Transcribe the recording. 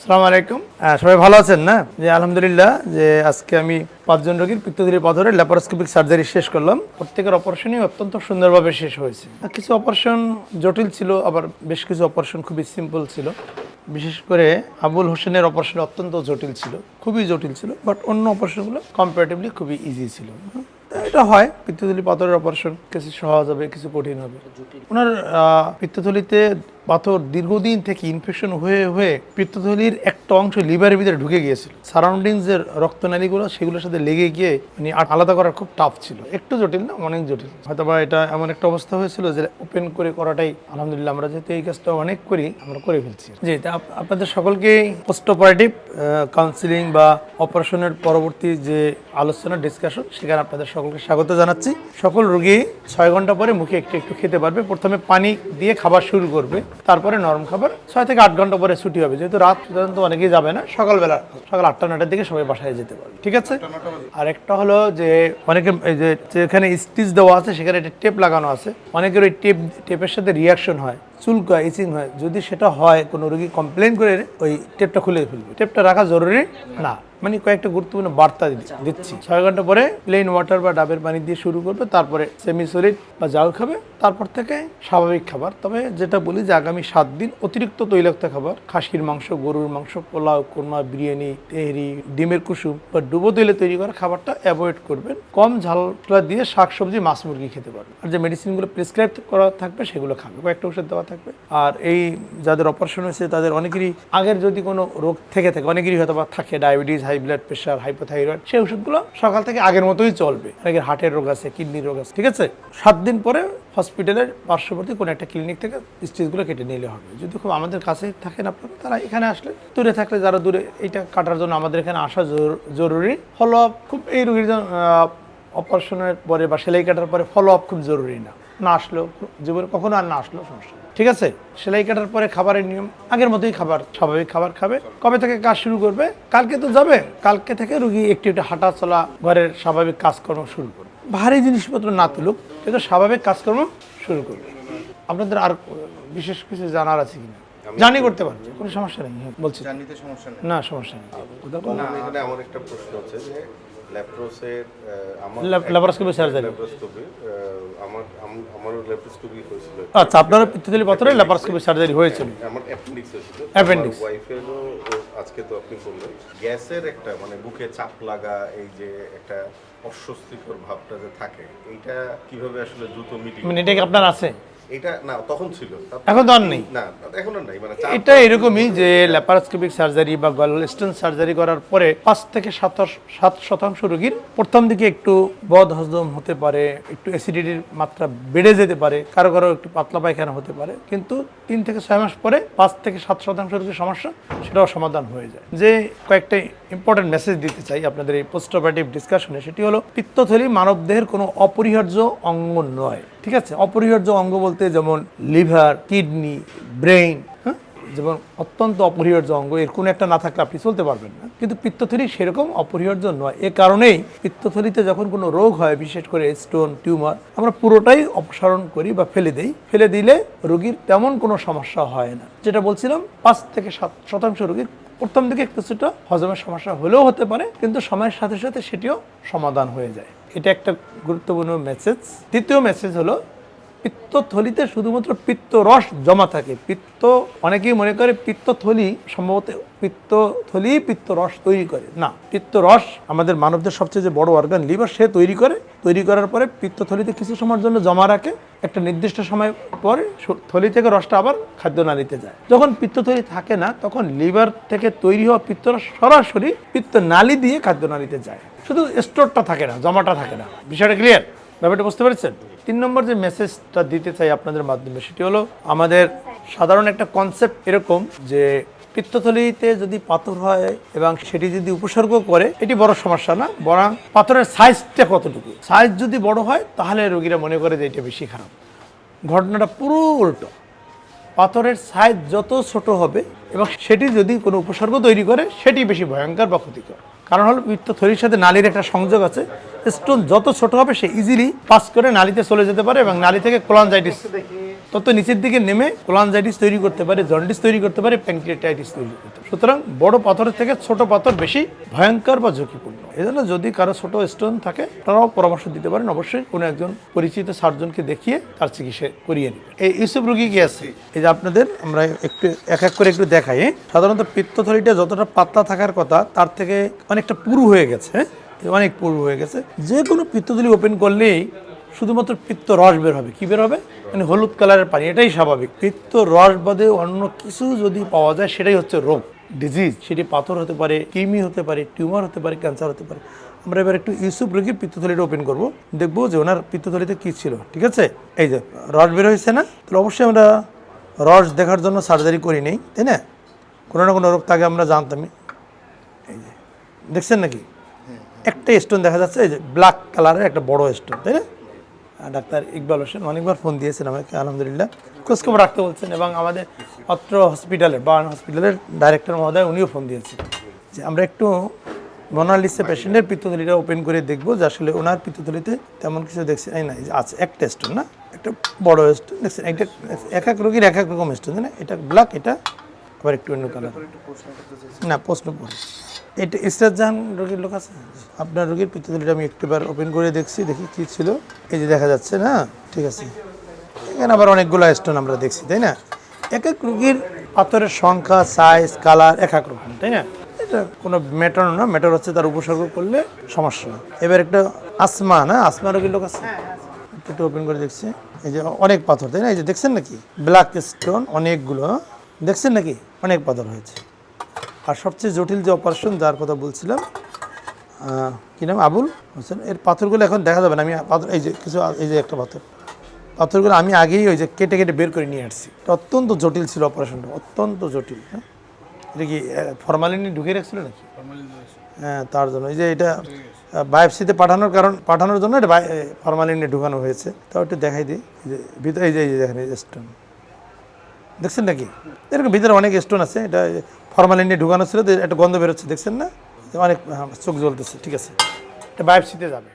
আসসালামু আলাইকুম। সবাই ভালো আছেন না? যে আলহামদুলিল্লাহ, যে আজকে আমি 5 জন রোগীর পিত্তথলি পাথরের ল্যাপারোস্কোপিক সার্জারি শেষ করলাম। প্রত্যেকের অপারেশনই অত্যন্ত সুন্দরভাবে শেষ হয়েছে। কিছু অপারেশন জটিল ছিল, আবার বেশ কিছু অপারেশন খুবই সিম্পল ছিল। বিশেষ করে আবুল হোসেনের অপারেশন অত্যন্ত জটিল ছিল, খুবই জটিল ছিল, বাট অন্য অপারেশনগুলো কম্পারেটিভলি খুবই ইজি ছিল। এটা হয়, পিত্তথলি পাথরের অপারেশন কিছু সহজ হবে, কিছু কঠিন হবে। ওনার পিত্তথলিতে পাথর দীর্ঘদিন থেকে ইনফেকশন হয়ে হয়ে পিত্তথলির একটা অংশ লিভারের ভিতরে ঢুকে গিয়েছিল। সারাউন্ডিংস এর রক্তনালীগুলো সেগুলোর সাথে লেগে গিয়ে মানে আলাদা করা খুব টাফ ছিল। একটু জটিল না, অনেক জটিল। হয়তোবা এটা এমন একটা অবস্থা হয়েছিল যে ওপেন করে করাটাই আলহামদুলিল্লাহ, আমরা যেহেতু এই কাজটা অনেক করি, আমরা করে ফেলছি। জি, আপনাদের সকলকে পোস্ট অপারেটিভ কাউন্সিলিং বা অপারেশনের পরবর্তী যে আলোচনা ডিসকাশন, সেখানে আপনাদের সকলকে স্বাগত জানাচ্ছি। সকল রোগী 6 ঘন্টা পরে মুখে একটু একটু খেতে পারবে। প্রথমে পানি দিয়ে খাবার শুরু করবে, তারপরে নরম খাবার। 6 থেকে 8 ঘন্টা পরে ছুটি হবে, যেহেতু রাত পর্যন্ত অনেকেই যাবে না। সকাল 8টা-9টার দিকে সবাই বাসায় যেতে পারবে, ঠিক আছে? আর একটা হলো যে অনেকে এই যে যেখানে স্টিচ দেওয়া আছে সেখানে একটা টেপ লাগানো আছে, অনেকের ওই টেপের সাথে রিয়াকশন হয়, চুলকায়, ইচিং হয়। যদি সেটা হয়, কোনো রোগী কমপ্লেন করে ওই টেপটা খুলে ফেলবে। টেপটা রাখা জরুরি না, মানে কয়েকটা গুরুত্বপূর্ণ বার্তা দিচ্ছি। 6 ঘন্টা পরে প্লেন ওয়াটার বা ডাবের পানি দিয়ে শুরু করবে, তারপরে সেমি সলিড বা জাল খাবে, তারপর থেকে স্বাভাবিক খাবার। তবে যেটা বলি যে আগামী 7 দিন অতিরিক্ত তৈলাক্ত খাবার, খাসির মাংস, গরুর মাংস, পোলাও, কোরমা, বিরিয়ানি, তেহরি, ডিমের কুসুম বা ডুবো তেলে তৈরি করা খাবারটা অ্যাভয়েড করবেন। কম ঝালটা দিয়ে শাকসবজি, মাছ, মুরগি খেতে পারবেন। আর যে মেডিসিনগুলো প্রেসক্রাইব করা থাকবে সেগুলো খাবে, কয়েকটা ওষুধ দেওয়া থাকবে। আর এই যাদের অপারেশন হয়েছে তাদের অনেকেরই আগের যদি কোনো রোগ থেকে থাকে, অনেকেরই হয়তো বা থাকে diabetes, high blood pressure, hypothyroid, সেই ওষুধগুলো সকাল থেকে আগের মতোই চলবে। অনেকের হার্টের রোগ আছে, কিডনির রোগ আছে, ঠিক আছে? 7 দিন পরে হসপিটালের পার্শ্ববর্তী কোনো একটা ক্লিনিক থেকে স্টিচগুলো কেটে নিলে হবে। যদি খুব আমাদের কাছে থাকেন আপনারা, তারা এখানে আসলে, দূরে থাকলে যারা দূরে, এইটা কাটার জন্য আমাদের এখানে আসা জরুরি। ফলো আপ খুব, এই রোগীর জন্য অপারেশনের পরে বা সেলাই কাটার পরে ফলো আপ খুব জরুরি না আসলেও জীবনে কখনো আর না আসলেও সমস্যা, ঠিক আছে? সেলাই কাটার পরে খাবারের নিয়ম আগের মতোই, খাবার স্বাভাবিক খাবার খাবে। কবে থেকে কাজ শুরু করবে? কালকে তো যাবে, কালকে থেকে রুগী একটু একটু হাঁটা চলা, ঘরের স্বাভাবিক কাজকর্ম শুরু করবে। ভারী জিনিসপত্র না তুলুক, কিন্তু স্বাভাবিক কাজকর্ম শুরু করবে। আপনাদের আর বিশেষ কিছু জানার আছে কিনা? জানি করতে পারবে, কোনো সমস্যা নেই। বলছি জানিতে সমস্যা নেই, না সমস্যা নেই। এখানে আমার একটা প্রশ্ন হচ্ছে যে ল্যাপ্রোসের ল্যাপারোস্কোপি সার্জারি, আমারও ল্যাপ্রোস্কোপি হয়েছিল। আচ্ছা, আপনার পিত্তথলি পাথরের ল্যাপারোস্কোপি সার্জারি হয়েছিল? আমার অ্যাপেন্ডিক্স হয়েছিল। অ্যাপেন্ডিক্স। ওয়াইফেরও আজকে তো আপনি বললেন গ্যাসের একটা মানে বুকে চাপ লাগা, এই যে একটা অস্বস্তিকর ভাবটা যে থাকে, এইটা কিভাবে আসলে দ্রুত মিটিয়ে? মানে এটা কি আপনার আছে? এটা না, তখন ছিল, এখন তো আর নেই। না এখন আর নাই। মানে এটা এরকমই যে ল্যাপারোস্কোপিক সার্জারি বা গলস্টোন সার্জারি করার পরে 5 থেকে 7% রোগীর প্রথম দিকে একটু বদ হজম হতে পারে, একটু অ্যাসিডিটির মাত্রা বেড়ে যেতে পারে, কারো কারো একটু পাতলা পায়খানা হতে পারে। কিন্তু 3 থেকে 6 মাস পরে 5 থেকে 7% রোগীর সমস্যা সেটাও সমাধান হয়ে যায়। যে কয়েকটা ইম্পর্টেন্ট মেসেজ দিতে চাই আপনাদের এই পোস্ট অপারেটিভ ডিসকাশনে, সেটি হলো পিত্তথলি মানবদেহের কোনো অপরিহার্য অঙ্গ নয়, ঠিক আছে? অপরিহার্য অঙ্গ বলতে যেমন লিভার, কিডনি, ব্রেইন, হ্যাঁ, যেমন অত্যন্ত অপরিহার্য অঙ্গ, এর কোনো একটা না থাকলে আপনি চলতে পারবেন না। কিন্তু পিত্তথলি সেরকম অপরিহার্য নয়। এ কারণেই পিত্তথলিতে যখন কোনো রোগ হয়, বিশেষ করে স্টোন, টিউমার, আমরা পুরোটাই অপসারণ করি বা ফেলে দিই। ফেলে দিলে রোগীর তেমন কোনো সমস্যা হয় না। যেটা বলছিলাম, 5 থেকে 7% রোগীর প্রথম দিকে কিছুটা হজমের সমস্যা হলেও হতে পারে, কিন্তু সময়ের সাথে সাথে সেটিও সমাধান হয়ে যায়। এটা একটা গুরুত্বপূর্ণ মেসেজ। দ্বিতীয় মেসেজ হলো, পিত্তথলিতে শুধুমাত্র পিত্তরস জমা থাকে। অনেকেই মনে করে পিত্তথলি সম্ভবত পিত্তরস তৈরি করে। না, পিত্তরস আমাদের মানবদের সবচেয়ে যে বড় অর্গান লিভার, সে তৈরি করার পরে পিত্তথলিতে কিছু সময়ের জন্য জমা রাখে। একটা নির্দিষ্ট সময় পরে থলি থেকে রসটা আবার খাদ্যনালীতে যায়। যখন পিত্তথলি থাকে না, তখন লিভার থেকে তৈরি হওয়া পিত্তরস সরাসরি পিত্তনালী দিয়ে খাদ্যনালীতে যায়। শুধু স্টোরটা থাকে না, জমাটা থাকে না। বিষয়টা ক্লিয়ার? ব্যাপারটা বুঝতে পেরেছেন? 3 নম্বর যে মেসেজটা দিতে চাই আপনাদের মাধ্যমে, সেটি হলো, আমাদের সাধারণ একটা কনসেপ্ট এরকম যে পিত্তথলিতে যদি পাথর হয় এবং সেটি যদি উপসর্গ করে, এটি বড় সমস্যা না, বরং পাথরের সাইজটা কতটুকু। সাইজ যদি বড় হয় তাহলে রোগীরা মনে করে যে এটা বেশি খারাপ। ঘটনাটা পুরো উল্টো। পাথরের সাইজ যত ছোট হবে এবং সেটি যদি কোনো উপসর্গ তৈরি করে সেটি বেশি ভয়ঙ্কর বা ক্ষতিকর। কারণ হলো পিত্তথলির সাথে নালীর একটা সংযোগ আছে, স্টোন যত ছোট হবে সে ইজিলি পাস করে নালীতে চলে যেতে পারে এবং নালী থেকে কোলানজাইটিস তত নিচের দিকে নেমে কোলানজাইটিস তৈরি করতে পারে, জন্ডিস তৈরি করতে পারে, প্যানক্রিয়াটাইটিস তৈরি করতে পারে। সুতরাং বড় পাথরের থেকে ছোট পাথর বেশি ভয়ঙ্কর বা ঝুঁকিপূর্ণ। এই জন্য যদি কারো ছোট স্টোন থাকে তারাও পরামর্শ দিতে পারেন, অবশ্যই কোনো একজন পরিচিত সার্জনকে দেখিয়ে তার চিকিৎসা করিয়ে নেবে। এই ইউসুফ রোগী কি আছে, এই যে আপনাদের আমরা একটু এক এক করে একটু দেখাই। সাধারণত পিত্তথলিটা যতটা পাতলা থাকার কথা তার থেকে অনেকটা পুরু হয়ে গেছে, অনেক পুরু হয়ে গেছে। যে কোনো পিত্তথলি ওপেন করলেই শুধুমাত্র পিত্ত রস বের হবে। কি বের হবে? মানে হলুদ কালারের পানি, এটাই স্বাভাবিক। পিত্ত রস বাদে অন্য কিছু যদি পাওয়া যায় সেটাই হচ্ছে রোগ, ডিজিজ। সেটি পাথর হতে পারে, কিডনি হতে পারে, টিউমার হতে পারে, ক্যান্সার হতে পারে। আমরা এবার একটু ইউসুফ রোগীর পিত্তথলিটা ওপেন করব, দেখবো যে ওনার পিত্তথলিতে কী ছিল। ঠিক আছে, এই যে রস বের হয়েছে না, তাহলে অবশ্যই আমরা রস দেখার জন্য সার্জারি করি নেই, তাই না? কোনো না কোনো রোগ তাকে আমরা জানতামই। এই যে দেখছেন নাকি একটা স্টোন দেখা যাচ্ছে, এই যে ব্ল্যাক কালারের একটা বড় স্টোন, তাই না? ডাক্তার ইকবাল হোসেন অনেকবার ফোন দিয়েছেন আমাকে, আলহামদুলিল্লাহ খোঁজখবর রাখতে বলছেন। এবং আমাদের অত্র হসপিটালের বার্ন হসপিটালের ডাইরেক্টর মহোদয় উনিও ফোন দিয়েছেন যে আমরা একটু মোনালিসা পেশেন্টের পিত্তথলিটা ওপেন করে দেখবো যে আসলে ওনার পিত্তথলিতে তেমন কিছু দেখছি। এই না, আছে একটা স্টোন, না একটা বড় স্টোন দেখছেন। একটা এক এক রোগীর এক এক রকম স্টোন, তাই না? এটা ব্ল্যাক, এটা আবার একটু অন্য কালার। না, প্রশ্ন পড়ে এটা ইসরাতজাহান রোগীর লোক আছে। আপনার রোগীর পিত্তথলিটা আমি একটুবার ওপেন করে দেখছি, দেখি কী ছিল। এই যে দেখা যাচ্ছে না, ঠিক আছে। এখানে আবার অনেকগুলো স্টোন আমরা দেখছি, তাই না? এক এক রোগীর পাথরের সংখ্যা, সাইজ, কালার এক এক রকম, তাই না? এটা কোনো ম্যাটার না, ম্যাটার হচ্ছে তার উপসর্গ করলে সমস্যা। এবার একটা আসমা, না আসমা রোগীর লোক আছে, একটু ওপেন করে দেখছি। এই যে অনেক পাথর, তাই না? এই যে দেখছেন নাকি ব্ল্যাক স্টোন অনেকগুলো, দেখছেন নাকি অনেক পাথর হয়েছে। আর সবচেয়ে জটিল যে অপারেশন যার কথা বলছিলাম, কী নাম, আবুল হোসেন, এর পাথরগুলো এখন দেখা যাবে না। আমি পাথর, এই যে কিছু, এই যে একটা পাথরগুলো আমি আগেই ওই যে কেটে কেটে বের করে নিয়ে আসছি। এটা অত্যন্ত জটিল ছিল অপারেশনটা, অত্যন্ত জটিল। হ্যাঁ, এটা কি ফরমালিনি ঢুকিয়ে রাখছিল নাকি? হ্যাঁ, তার জন্য এই যে এটা বায়োপসিতে পাঠানোর জন্য এটা ফরমালিনে ঢুকানো হয়েছে। তাও একটু দেখাই দিই, যে ভিতরে এই যে দেখেন এই স্টোন দেখছেন নাকি, এরকম ভিতরে অনেক স্টোন আছে। এটা ফরমালিনে ঢুকানো ছিল, একটা গন্ধ বেরোচ্ছে, দেখছেন না? অনেক চোখ জ্বলতেছে। ঠিক আছে, এটা বায়োপসিতে যাবে।